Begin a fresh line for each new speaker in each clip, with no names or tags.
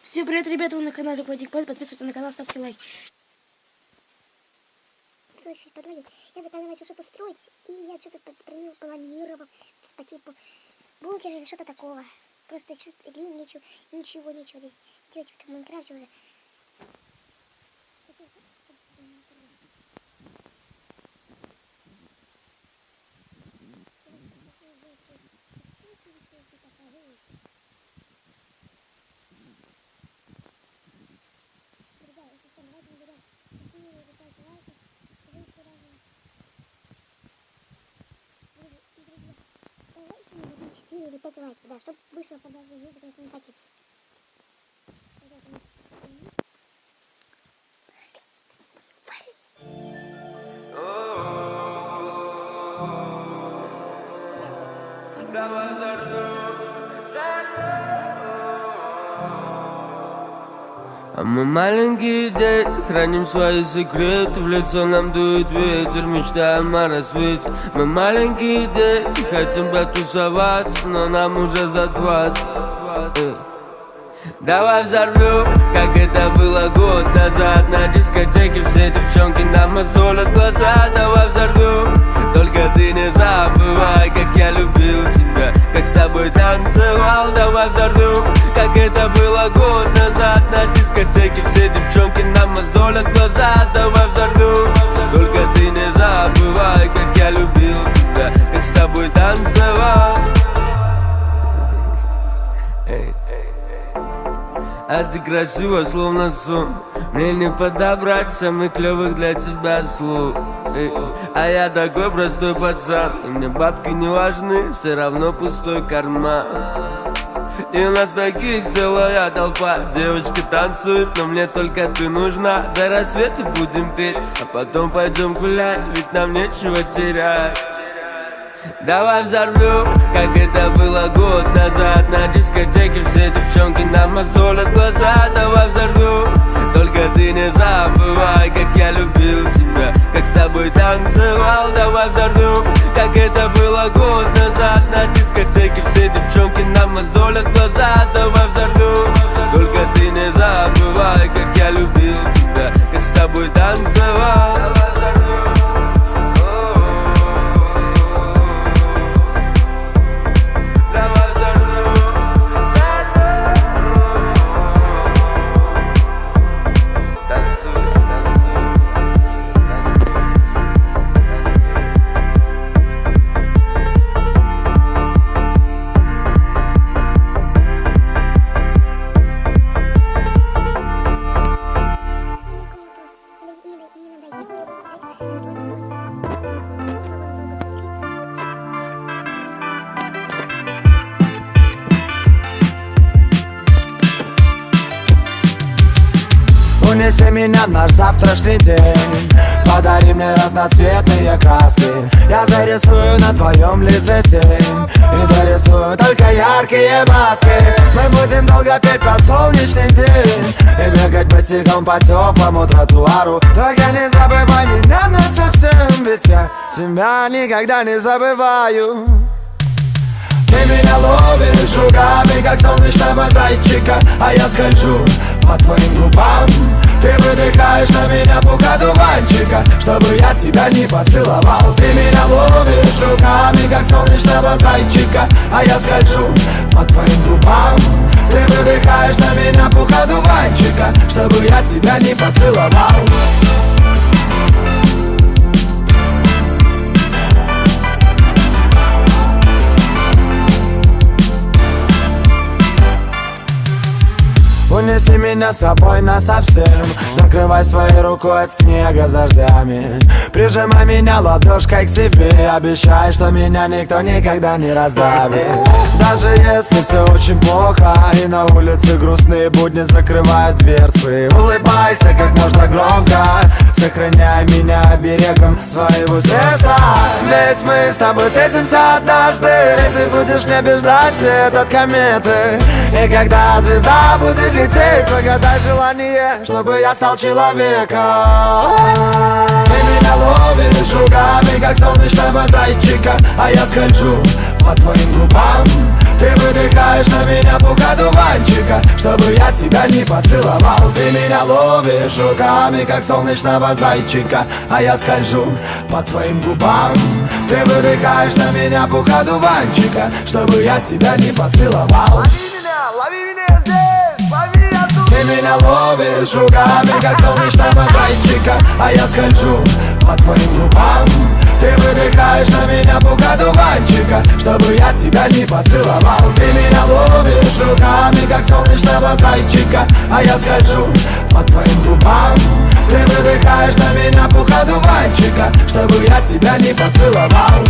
Всем привет, ребята, вы на канале Владик Пэт. Подписывайтесь на канал, ставьте лайк.
Слышишь, подводит. Я заказываю, начал что-то строить, и я что-то планировал по типу бункера или что-то такого. Просто что-то ничего здесь делать в Майнкрафте уже. Или 5 лайков, да, чтобы вышло подожди, видео, как не хотите.
А мы маленькие дети, храним свои секреты. В лицо нам дует ветер, мечтаем о рассвете. Мы маленькие дети, хотим потусоваться, но нам уже за 20. Давай взорвем, как это было год назад. На дискотеке все девчонки нам мозолят глаза. Давай взорвем, только ты не забывай, как я любил тебя, как с тобой танцевал. Давай взорвем, как это было год назад. На дискотеке все девчонки нам мозолят глаза. Давай взорвем, только ты не забывай, как я любил тебя, как с тобой танцевал. А ты красива, словно сон. Мне не подобрать самых клевых для тебя слов. А я такой простой пацан, и мне бабки не важны, все равно пустой карман. И у нас таких целая толпа. Девочки танцуют, но мне только ты нужна. До рассвета будем петь, а потом пойдем гулять, ведь нам нечего терять. Давай взорвем, как это было год назад. На дискотеке все девчонки нам мозолят глаза. Давай взорвем, только ты не забывай, как я любил тебя, как с тобой танцевал. Давай взорвем, как это было год назад. На дискотеке все девчонки нам мозолят глаза. Давай взорвем, только ты не забывай, как я любил тебя, как с тобой танцевал.
Унеси меня в наш завтрашний день, подари мне разноцветные краски. Я зарисую на твоем лице тень и дорисую только яркие маски. Мы будем долго петь про солнечный день и бегать босиком по теплому тротуару. Только не забывай меня насовсем, ведь я тебя никогда не забываю. Ты меня ловишь руками, как солнечного зайчика, а я скольжу по твоим губам. Ты выдыхаешь на меня пух одуванчика, чтобы я тебя не поцеловал. Ты меня ловишь руками, как солнечного зайчика, а я скольжу по твоим губам. Ты выдыхаешь на меня пух одуванчика, чтобы я тебя не поцеловал. Унеси меня с собой насовсем, закрывай своей рукой от снега с дождями. Прижимай меня ладошкой к себе, обещай, что меня никто никогда не раздавит. Даже если все очень плохо и на улице грустные будни закрывают дверцы, улыбайся как можно громко, сохраняй меня оберегом своего сердца. Ведь мы с тобой встретимся однажды, ты будешь не ждать свет от кометы. И когда звезда будет лететь, загадай желание, чтобы я стал человеком. Ты меня ловишь руками, как солнечного зайчика, а я скольжу по твоим губам. Ты выдыхаешь на меня пух одуванчика, чтобы я тебя не поцеловал. Ты меня ловишь руками, как солнечного зайчика, а я скольжу по твоим губам. Ты выдыхаешь на меня пух одуванчика, чтобы я тебя не поцеловал. Лови меня здесь, лови отсюда. Ты меня ловишь руками, как солнечного зайчика, а я скольжу по твоим губам. Ты выдыхаешь на меня пух одуванчика, чтобы я тебя не поцеловал. Ты меня ловишь руками, как солнечного зайчика, а я скольжу по твоим губам. Ты выдыхаешь на меня пух одуванчика, чтобы я тебя не поцеловал.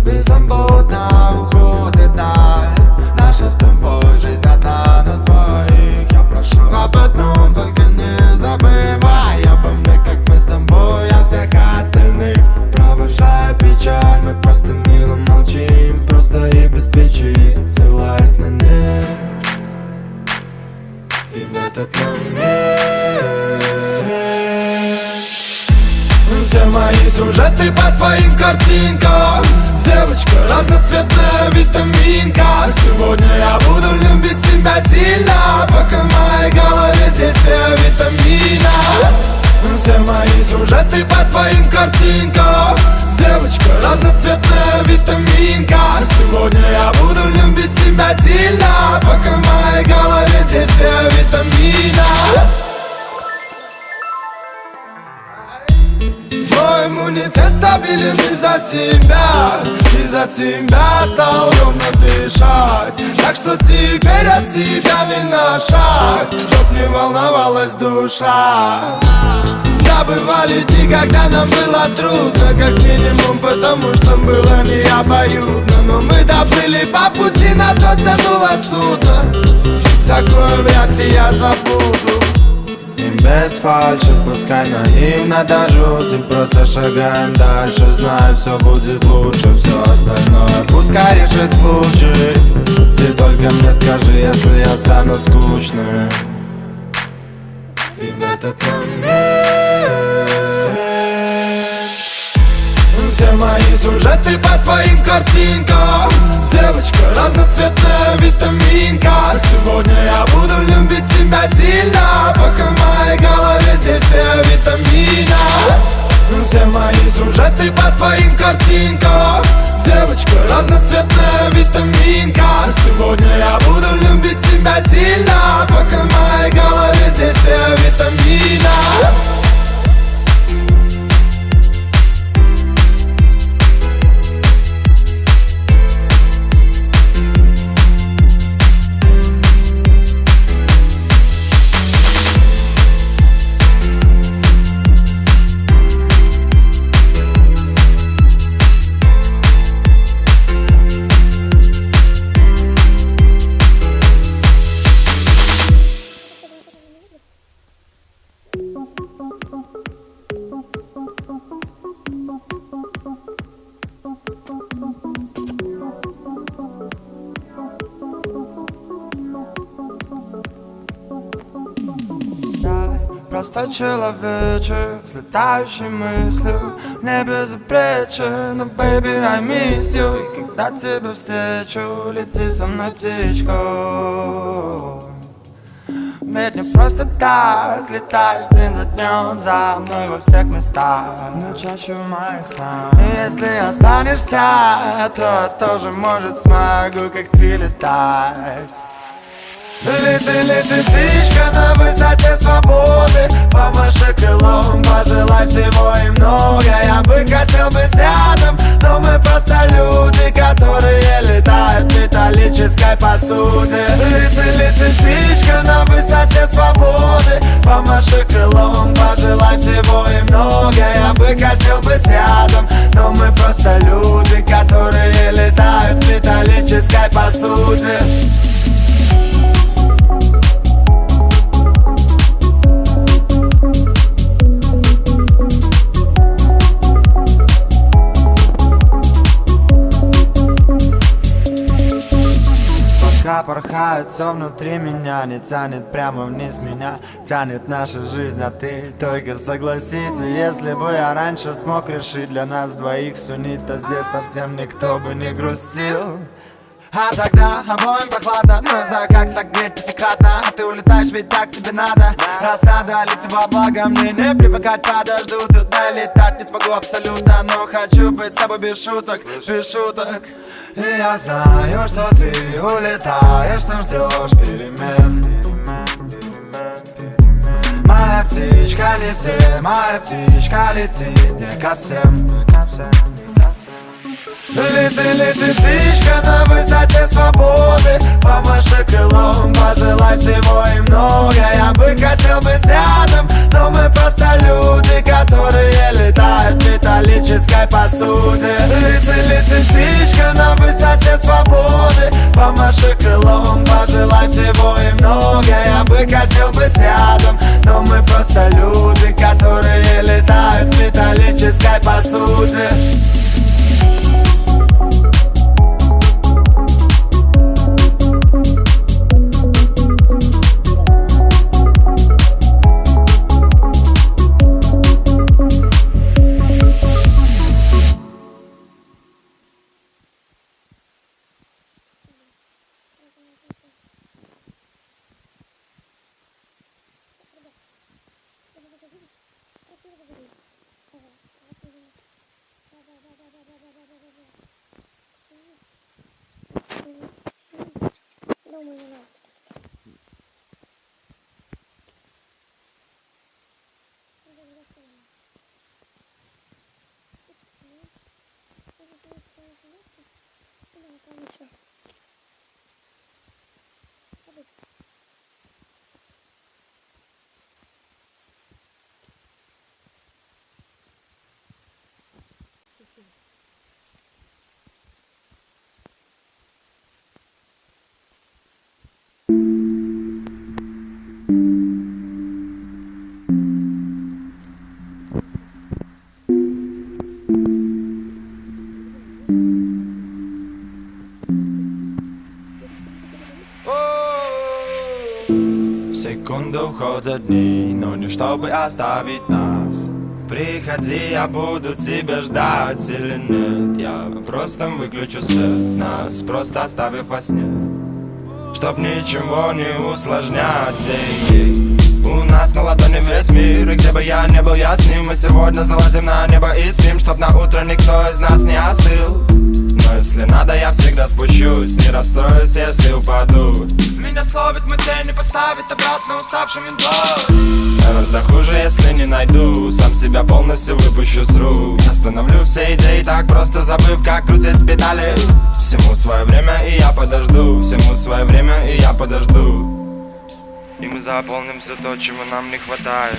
Беззаботно уходит даль, наша с тобой жизнь одна на двоих. Я прошу об одном, только не забывай обо мне, как мы с тобой о всех остальных. Провожая печаль, мы просто мило молчим, просто и без причин, ссылаясь на них. И в этот момент все мои сюжеты по твоим картинкам. Девочка разноцветная витаминка. Сегодня я буду любить тебя сильно, пока в моей голове действие витамина. Все мои сюжеты по твоим картинкам. Девочка разноцветная витаминка. Сегодня я буду любить тебя сильно, пока в моей голове действие витамина. Мой иммунитет стабилен из-за тебя, из-за тебя стал ровно дышать. Так что теперь от тебя не на шаг, чтоб не волновалась душа. Да, бывали дни, когда нам было трудно, как минимум потому, что было не обоюдно. Но мы доплыли по пути, на то тянуло судно. Такое вряд ли я забуду. И без фальши, пускай наивно до жути, просто шагаем дальше, знаю, все будет лучше. Все остальное пускай решит случай. Ты только мне скажи, если я стану скучным. И в этот момент все мои сюжеты по твоим картинкам. Девочка разноцветная витаминка. Сегодня я буду любить тебя сильно, пока в моей голове действие витамина. Все мои сюжеты по твоим картинкам. Девочка разноцветная витаминка. Сегодня я буду любить тебя сильно, пока в моей голове действие витамина. Просто человечек с летающей мыслью. Не безупречен, но baby I miss you. И когда тебя встречу, лети со мной птичка. Ведь не просто так летаешь день за днем за мной во всех местах, но чаще в моих снах. И если останешься, то я тоже, может, смогу, как ты, летать. Лети, лети, птичка на высоте свободы. Помаши крылом, пожелай всего и много. Я бы хотел быть рядом, но мы просто люди, которые летают в металлической посуде. Лети, лети, птичка на высоте свободы. бы хотел быть рядом, но мы просто люди, которые летают в металлической посуде. Пока порхает все внутри меня, не тянет прямо вниз меня, тянет наша жизнь, а ты только согласись. И если бы я раньше смог решить для нас двоих всю нить, то здесь совсем никто бы не грустил. А тогда обоим прохладно, но я знаю, как согреть пятикратно. А ты улетаешь, ведь так тебе надо. Раз надо, лети во благо, мне не привыкать, подожду. Туда летать не смогу абсолютно, но хочу быть с тобой без шуток, без шуток. И я знаю, что ты улетаешь, что ждешь перемен. Моя птичка не все, моя птичка летит не ко всем. Лети, лети, птичка на высоте свободы, помаши крылом, пожелай всего и много. Я бы хотел быть рядом, но мы просто люди, которые летают в металлической посуде. Лети, лети, птичка на высоте свободы, помаши крылом, пожелай всего и много. Я бы хотел быть рядом, но мы просто люди, которые летают в металлической посуде.
Думаю, не надо.
Секунды уходят дни, но не чтобы оставить нас. Приходи, я буду тебя ждать или нет. Я просто выключу свет, нас просто оставив во сне, чтоб ничего не усложнять. У нас на ладони весь мир, и где бы я не был, я с ним. Мы сегодня залазим на небо и спим, чтоб на утро никто из нас не остыл. Но если надо, я всегда спущусь, не расстроюсь, если упаду. Меня словит мой тень и поставит обратно уставшим винтом. Гораздо хуже, если не найду, сам себя полностью выпущу с рук. Остановлю все идеи, так просто забыв, как крутить педали. Всему свое время, и я подожду. Всему свое время, и я подожду. И мы заполним все то, чего нам не хватает.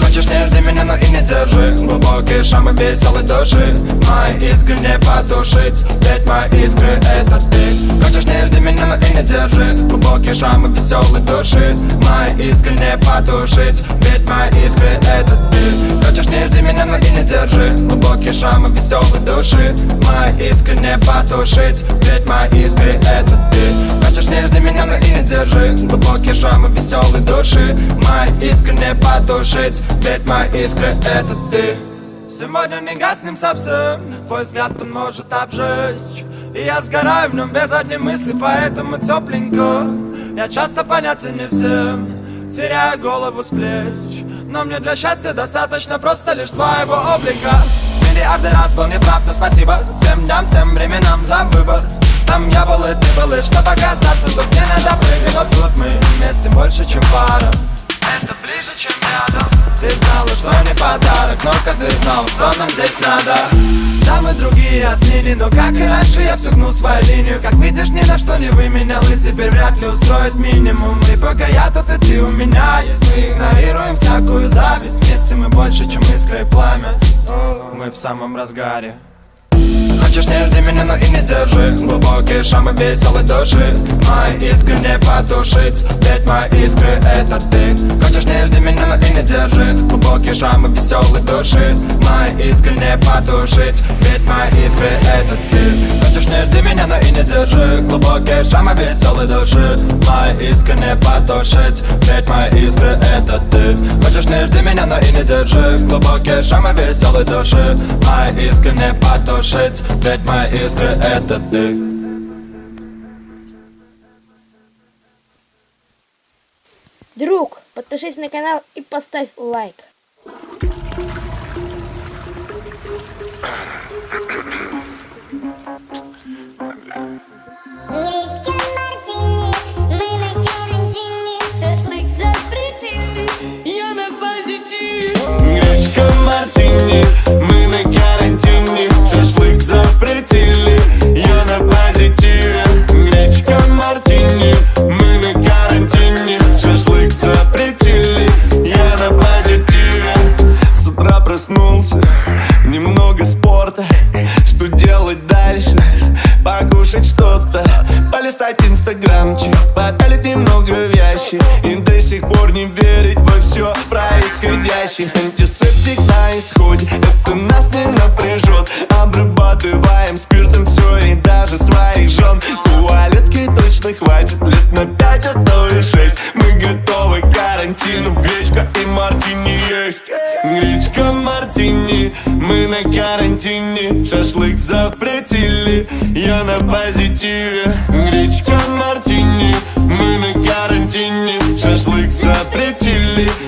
Хочешь, не жди меня, но и не держи глубокие шрамы веселой души. Мои искры не потушить, ведь мои искры это ты. Хочешь, не жди меня, но и не держи глубокие шрамы веселой души. Мои искры не потушить, ведь мои искры это ты. Хочешь, не жди меня, но и не держи глубокие шрамы веселой души. Мои искры не потушить, ведь мои искры это ты. Хочешь, не жди меня, но и не держи глубокие шрамы веселой души. Мои искры не потушить, ведь мои искры это ты. Сегодня не гаснем совсем, твой взгляд он может обжечь. И я сгораю в нем без одной мысли, поэтому тепленько. Я часто понятен всем, теряю голову с плеч. Но мне для счастья достаточно просто лишь твоего облика. Миллиарды раз был неправ, но спасибо тем дням, тем временам за выбор. Там я был и ты был, и что показаться, тут не надо прыгать. Но тут мы вместе больше, чем пара. Это ближе, чем рядом. Ты знала, что не подарок, но каждый знал, что нам здесь надо. Там и другие отныне, но как и раньше я все гну свою линию. Как видишь, ни на что не выменял, и теперь вряд ли устроит минимум. И пока я тут, и ты у меня есть, мы игнорируем всякую зависть. Вместе мы больше, чем искра и пламя. мы в самом разгаре. Хочешь, не жди меня, но и не держи глубокие шамы веселой души. Мои искры не потушить, ведь мои искры это ты. Хочешь, не жди меня, но и не держи глубокие шамы веселой души. Мои искры не потушить, ведь мои искры это ты. Хочешь, не жди меня, но и не держи глубокие шамы веселой души. Мои искры не потушить, ведь мои искры это ты. Хочешь, не жди меня, но и не держи глубокие шамы веселой души. Мои искры не потушить, ведь мои искры это ты.
Друг, подпишись на канал и поставь лайк.
Гречка мартини, мы на карантине, шашлык запретили, я на позитиве.
Гречка мартини, мы на карантине, шашлык запретили, я на позитиве. Гречка мартини, мы на карантине, шашлык запретили, я на позитиве. С утра проснулся, немного спорта, что делать дальше? Покушать что-то, полистать инстаграмчик, попялить немного вещи и до сих пор не верить во все происходящее. Антисептик на исходе, это нас не напряжет. Обрабатываем спиртом все и даже своих жен. Туалетки точно хватит лет на 5, а то и 6. Мы готовы к карантину, гречка и мартини есть. Гречка мартини, мы на карантине, шашлык запретили, я на позитиве. Гречка мартини.